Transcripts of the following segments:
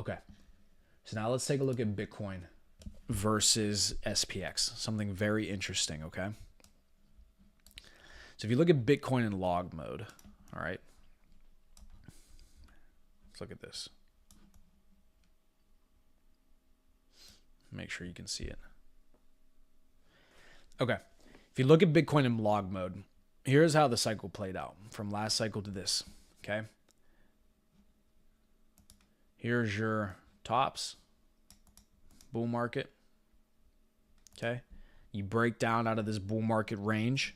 Okay. So now let's take a look at Bitcoin versus SPX. Something very interesting, okay? So if you look at Bitcoin in log mode, all right? Let's look at this. Make sure you can see it. Okay. If you look at Bitcoin in log mode, here's how the cycle played out from last cycle to this, okay? Here's your tops, bull market, okay? You break down out of this bull market range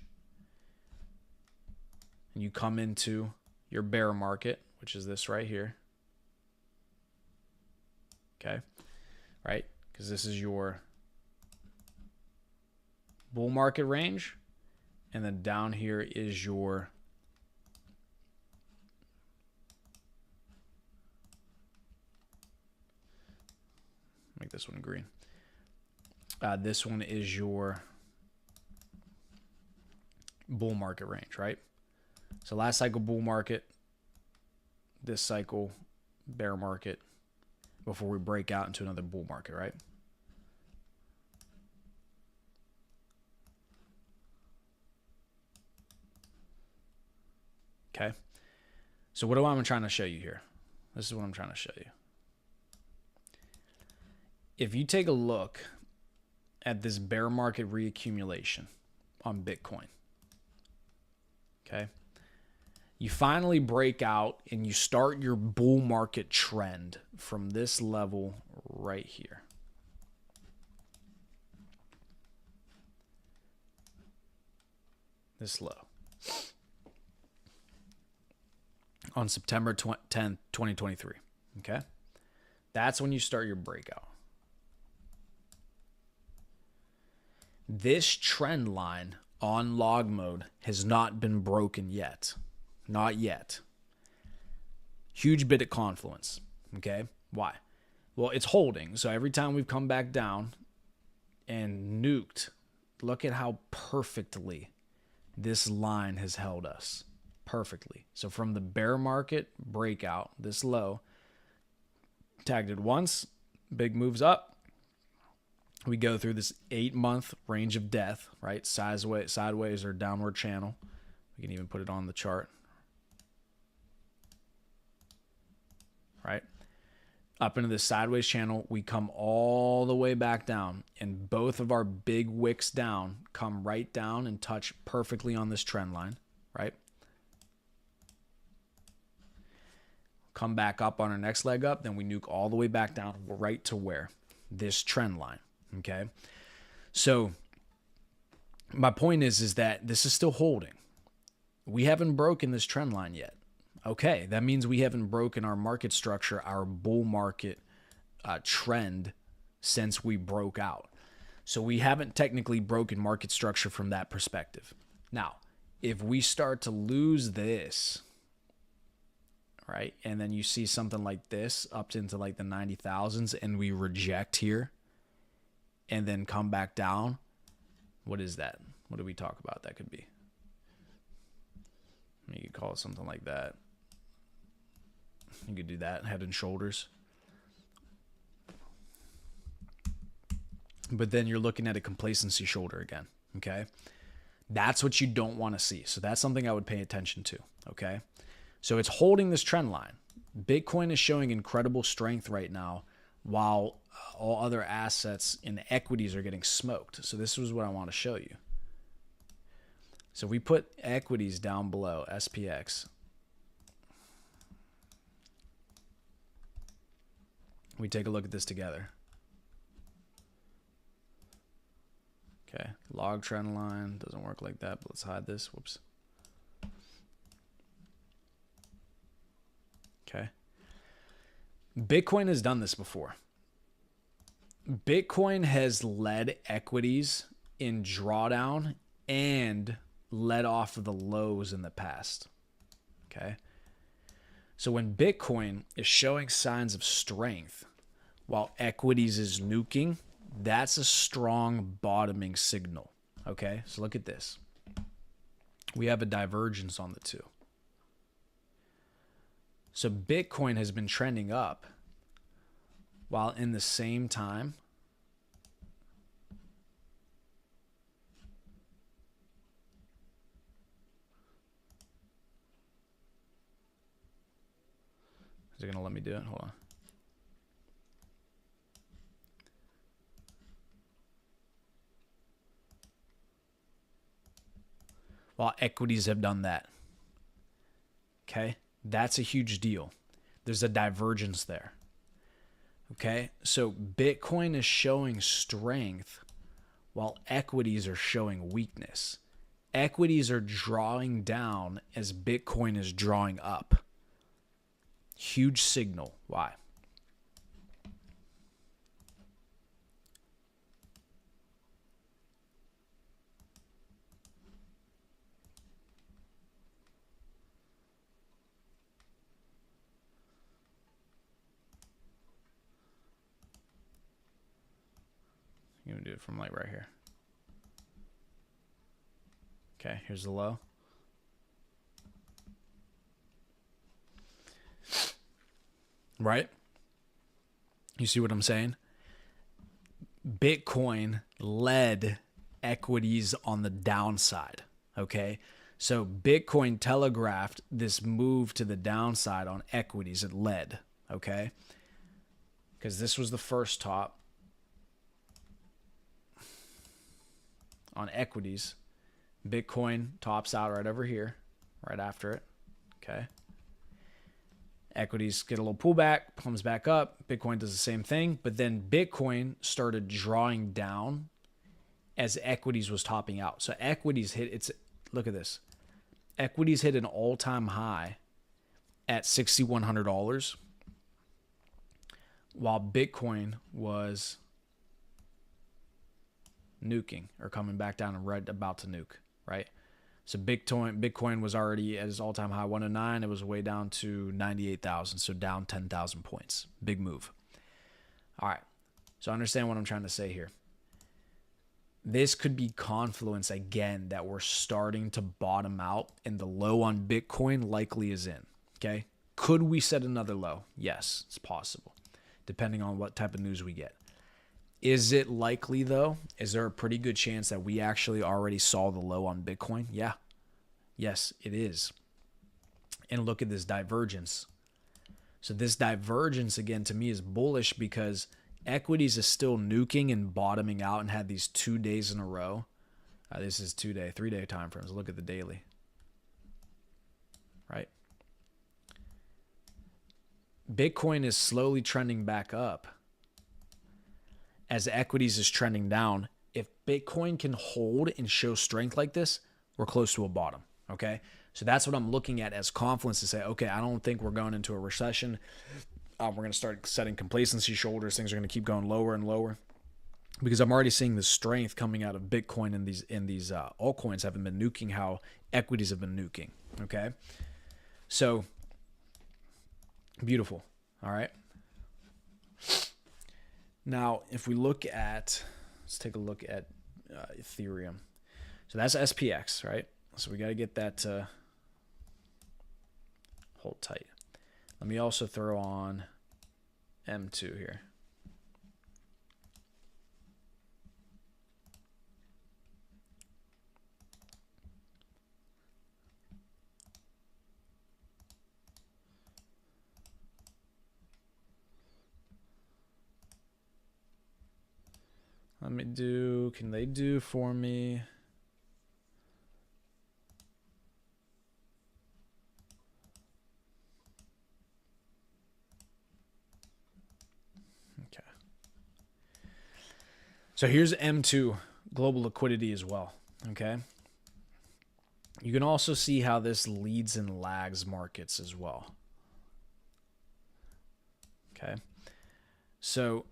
and you come into your bear market, which is this right here, okay? Right? Because this is your bull market range, and then down here is your make this one green. This one is your bull market range, right? So last cycle bull market, this cycle bear market, before we break out into another bull market, right? Okay. So what am I trying to show you here? This is what I'm trying to show you. If you take a look at this bear market reaccumulation on Bitcoin, okay, you finally break out and you start your bull market trend from this level right here. This low. On September 10th, 2023. Okay? That's when you start your breakout. This trend line on log mode has not been broken yet. Not yet. Huge bit of confluence. Okay? Why? Well, it's holding. So every time we've come back down and nuked, look at how perfectly this line has held us. Perfectly. So from the bear market breakout, this low, tagged it once, big moves up. We go through this 8-month range of death, right? Sideways or downward channel. We can even put it on the chart. Right? Up into this sideways channel, we come all the way back down, and both of our big wicks down come right down and touch perfectly on this trend line, right? Come back up on our next leg up, then we nuke all the way back down right to where? This trend line, okay? So my point is that this is still holding. We haven't broken this trend line yet. Okay, that means we haven't broken our market structure, our bull market trend since we broke out. So we haven't technically broken market structure from that perspective. Now, if we start to lose this, right, and then you see something like this up into like the 90,000s and we reject here and then come back down, what is that? What do we talk about that could be? You could call it something like that. You could do that, head and shoulders. But then you're looking at a complacency shoulder again, okay? That's what you don't want to see. So that's something I would pay attention to, okay? So it's holding this trend line. Bitcoin is showing incredible strength right now while all other assets and equities are getting smoked. So this is what I want to show you. So we put equities down below, SPX. We take a look at this together. Okay, log trend line doesn't work like that, but let's hide this. Whoops. Okay. Bitcoin has done this before. Bitcoin has led equities in drawdown and led off of the lows in the past. Okay. So when Bitcoin is showing signs of strength while equities is nuking, that's a strong bottoming signal. Okay. So look at this. We have a divergence on the two. So Bitcoin has been trending up while in the same time is it going to let me do it? Hold on. While equities have done that. Okay? That's a huge deal. There's a divergence there. Okay? So Bitcoin is showing strength while equities are showing weakness. Equities are drawing down as Bitcoin is drawing up. Huge signal. Why? I'm going to do it from like right here. Okay, here's the low. Right? You see what I'm saying? Bitcoin led equities on the downside. Okay? So Bitcoin telegraphed this move to the downside on equities. It led. Okay? Because this was the first top on equities. Bitcoin tops out right over here, right after it. Okay. Equities get a little pullback, comes back up. Bitcoin does the same thing, but then Bitcoin started drawing down as equities was topping out. So equities hit look at this. Equities hit an all-time high at $6,100 while Bitcoin was nuking or coming back down and right about to nuke, right? So Bitcoin was already at its all-time high 109. It was way down to 98,000, so down 10,000 points. Big move. All right. So understand what I'm trying to say here. This could be confluence again that we're starting to bottom out, and the low on Bitcoin likely is in. Okay? Could we set another low? Yes, it's possible, depending on what type of news we get. Is it likely, though? Is there a pretty good chance that we actually already saw the low on Bitcoin? Yeah. Yes, it is. And look at this divergence. So this divergence, again, to me is bullish because equities is still nuking and bottoming out and had these 2 days in a row. This is 2-day, 3-day time frames. Look at the daily. Right? Bitcoin is slowly trending back up as equities is trending down. If Bitcoin can hold and show strength like this, we're close to a bottom, okay? So that's what I'm looking at as confluence to say, okay, I don't think we're going into a recession. We're going to start setting complacency shoulders. Things are going to keep going lower and lower because I'm already seeing the strength coming out of Bitcoin and these altcoins haven't been nuking how equities have been nuking, okay? So, beautiful, all right? Now, if we look at, let's take a look at Ethereum. So that's SPX, right? So we got to get that to hold tight. Let me also throw on M2 here. Let me do, can they do for me? Okay. So here's M2, global liquidity as well, okay? You can also see how this leads and lags markets as well. Okay. So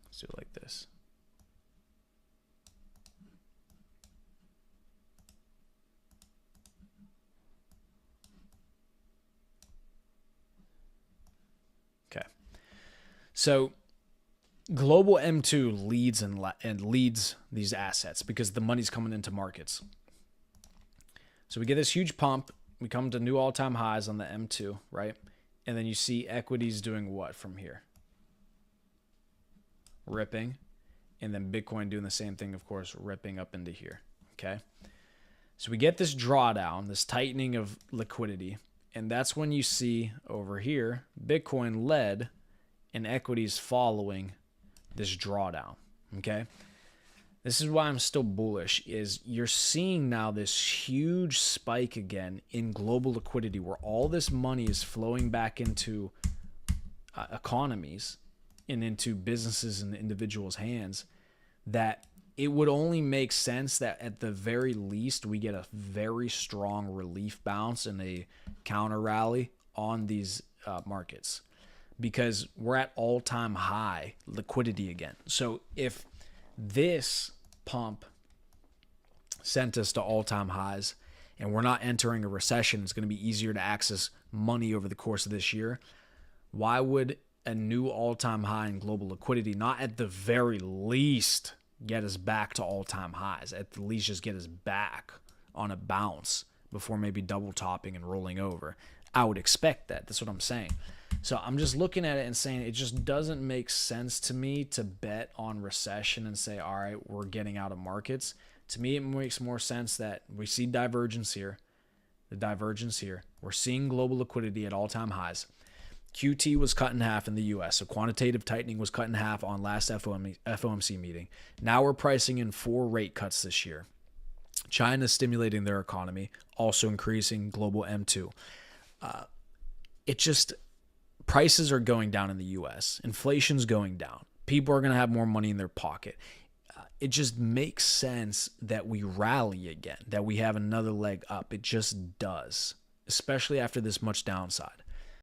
let's do it like this. Okay. So global M2 leads and leads these assets because the money's coming into markets. So we get this huge pump. We come to new all-time highs on the M2, right? And then you see equities doing what from here? Ripping. And then Bitcoin doing the same thing, of course, ripping up into here, okay? So we get this drawdown, this tightening of liquidity, and that's when you see over here, Bitcoin led and equities following this drawdown, okay? This is why I'm still bullish, is you're seeing now this huge spike again in global liquidity where all this money is flowing back into economies and into businesses and individuals' hands, that it would only make sense that at the very least we get a very strong relief bounce and a counter rally on these markets, because we're at all-time high liquidity again. So if this pump sent us to all-time highs and we're not entering a recession, it's going to be easier to access money over the course of this year, why would a new all-time high in global liquidity not at the very least get us back to all-time highs, at the least just get us back on a bounce before maybe double topping and rolling over? I would expect that. That's what I'm saying. So I'm just looking at it and saying it just doesn't make sense to me to bet on recession and say, all right, we're getting out of markets. To me, it makes more sense that we see divergence here, the divergence here. We're seeing global liquidity at all-time highs. QT was cut in half in the US, so quantitative tightening was cut in half on last FOMC meeting. Now we're pricing in 4 rate cuts this year. China is stimulating their economy, also increasing global M2. Prices are going down in the US. Inflation's going down. People are going to have more money in their pocket. It just makes sense that we rally again, that we have another leg up. It just does, especially after this much downside.